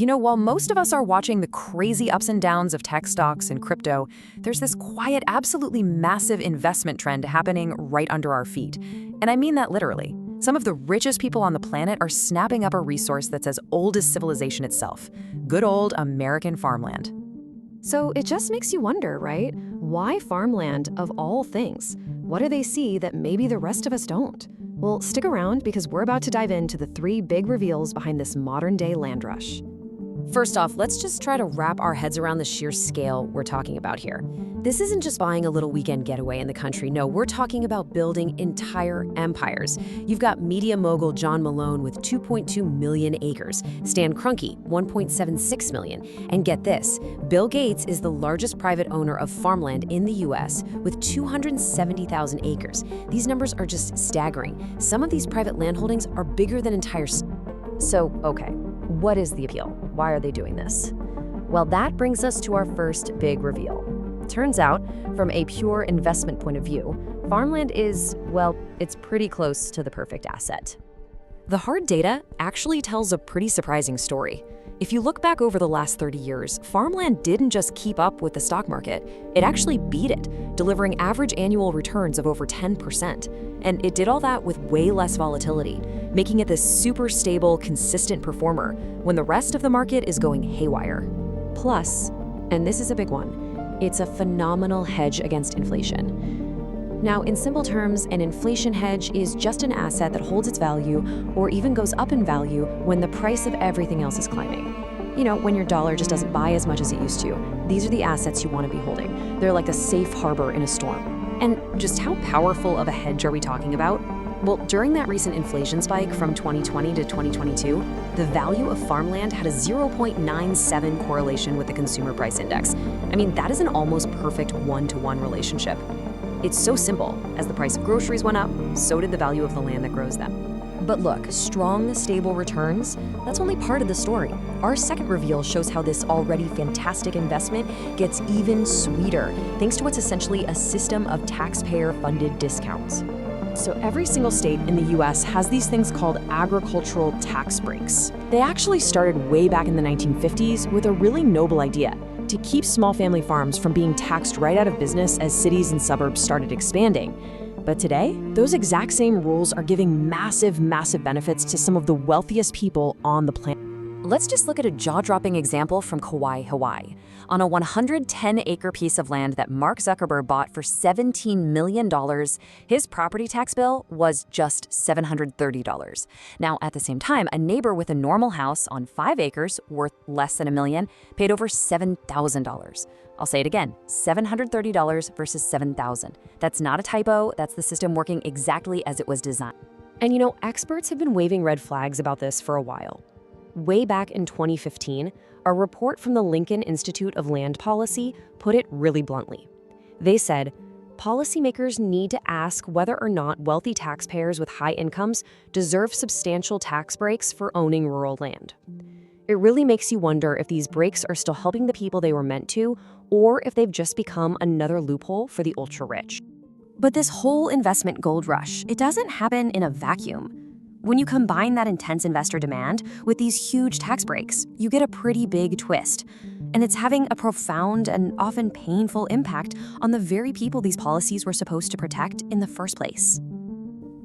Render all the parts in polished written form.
While most of us are watching the crazy ups and downs of tech stocks and crypto, there's this quiet, absolutely massive investment trend happening right under our feet. And I mean that literally. Some of the richest people on the planet are snapping up a resource that's as old as civilization itself. Good old American farmland. So it just makes you wonder, right? Why farmland of all things? What do they see that maybe the rest of us don't? Well, stick around because we're about to dive into the 3 big reveals behind this modern-day land rush. First off, let's just try to wrap our heads around the sheer scale we're talking about here. This isn't just buying a little weekend getaway in the country. No, we're talking about building entire empires. You've got media mogul John Malone with 2.2 million acres, Stan Kroenke, 1.76 million. And get this, Bill Gates is the largest private owner of farmland in the US with 270,000 acres. These numbers are just staggering. Some of these private landholdings are bigger than entire... So, okay, what is the appeal? Why are they doing this? Well, that brings us to our first big reveal. Turns out, from a pure investment point of view, farmland is, well, it's pretty close to the perfect asset. The hard data actually tells a pretty surprising story. If you look back over the last 30 years, farmland didn't just keep up with the stock market, it actually beat it, delivering average annual returns of over 10%. And it did all that with way less volatility, making it this super stable, consistent performer when the rest of the market is going haywire. Plus, and this is a big one, it's a phenomenal hedge against inflation. Now, in simple terms, an inflation hedge is just an asset that holds its value or even goes up in value when the price of everything else is climbing. When your dollar just doesn't buy as much as it used to, these are the assets you want to be holding. They're like a safe harbor in a storm. And just how powerful of a hedge are we talking about? Well, during that recent inflation spike from 2020 to 2022, the value of farmland had a 0.97 correlation with the consumer price index. I mean, that is an almost perfect one-to-one relationship. It's so simple. As the price of groceries went up, so did the value of the land that grows them. But look, strong, stable returns, that's only part of the story. Our second reveal shows how this already fantastic investment gets even sweeter, thanks to what's essentially a system of taxpayer-funded discounts. So every single state in the US has these things called agricultural tax breaks. They actually started way back in the 1950s with a really noble idea: to keep small family farms from being taxed right out of business as cities and suburbs started expanding. But today, those exact same rules are giving massive, massive benefits to some of the wealthiest people on the planet. Let's just look at a jaw-dropping example from Kauai, Hawaii. On a 110-acre piece of land that Mark Zuckerberg bought for $17 million, his property tax bill was just $730. Now, at the same time, a neighbor with a normal house on 5 acres worth less than $1 million paid over $7,000. I'll say it again, $730 versus $7,000. That's not a typo, that's the system working exactly as it was designed. And experts have been waving red flags about this for a while. Way back in 2015, a report from the Lincoln Institute of Land Policy put it really bluntly. They said, policymakers need to ask whether or not wealthy taxpayers with high incomes deserve substantial tax breaks for owning rural land. It really makes you wonder if these breaks are still helping the people they were meant to, or if they've just become another loophole for the ultra-rich. But this whole investment gold rush, it doesn't happen in a vacuum. When you combine that intense investor demand with these huge tax breaks, you get a pretty big twist. And it's having a profound and often painful impact on the very people these policies were supposed to protect in the first place.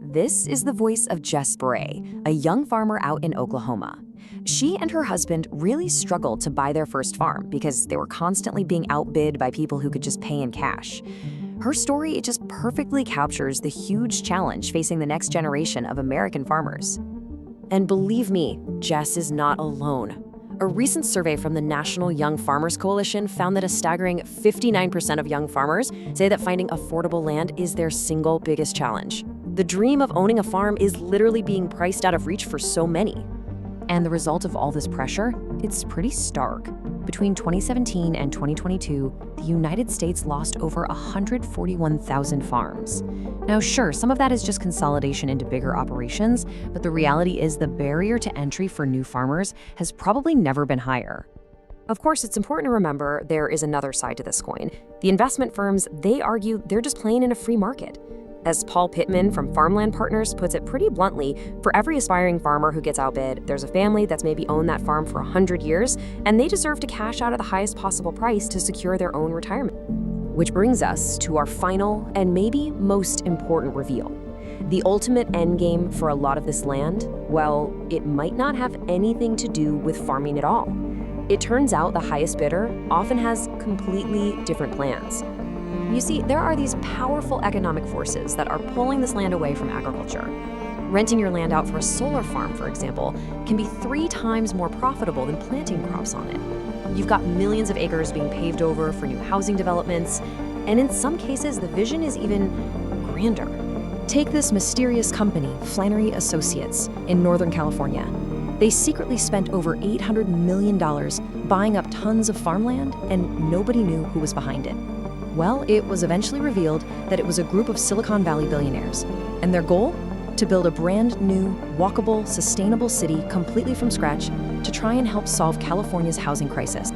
This is the voice of Jess Bray, a young farmer out in Oklahoma. She and her husband really struggled to buy their first farm because they were constantly being outbid by people who could just pay in cash. Her story, it just perfectly captures the huge challenge facing the next generation of American farmers. And believe me, Jess is not alone. A recent survey from the National Young Farmers Coalition found that a staggering 59% of young farmers say that finding affordable land is their single biggest challenge. The dream of owning a farm is literally being priced out of reach for so many. And the result of all this pressure, it's pretty stark. Between 2017 and 2022, the United States lost over 141,000 farms. Now, sure, some of that is just consolidation into bigger operations, but the reality is the barrier to entry for new farmers has probably never been higher. Of course, it's important to remember there is another side to this coin. The investment firms, they argue they're just playing in a free market. As Paul Pittman from Farmland Partners puts it pretty bluntly, for every aspiring farmer who gets outbid, there's a family that's maybe owned that farm for 100 years, and they deserve to cash out at the highest possible price to secure their own retirement. Which brings us to our final and maybe most important reveal. The ultimate endgame for a lot of this land, well, it might not have anything to do with farming at all. It turns out the highest bidder often has completely different plans. You see, there are these powerful economic forces that are pulling this land away from agriculture. Renting your land out for a solar farm, for example, can be 3 times more profitable than planting crops on it. You've got millions of acres being paved over for new housing developments, and in some cases, the vision is even grander. Take this mysterious company, Flannery Associates, in Northern California. They secretly spent over $800 million buying up tons of farmland, and nobody knew who was behind it. Well, it was eventually revealed that it was a group of Silicon Valley billionaires, and their goal? To build a brand new, walkable, sustainable city completely from scratch to try and help solve California's housing crisis.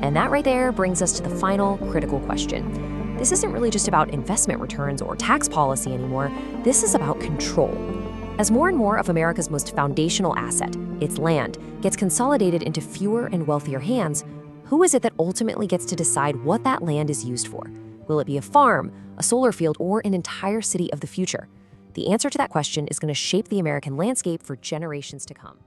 And that right there brings us to the final critical question. This isn't really just about investment returns or tax policy anymore. This is about control. As more and more of America's most foundational asset, its land, gets consolidated into fewer and wealthier hands, who is it that ultimately gets to decide what that land is used for? Will it be a farm, a solar field, or an entire city of the future? The answer to that question is going to shape the American landscape for generations to come.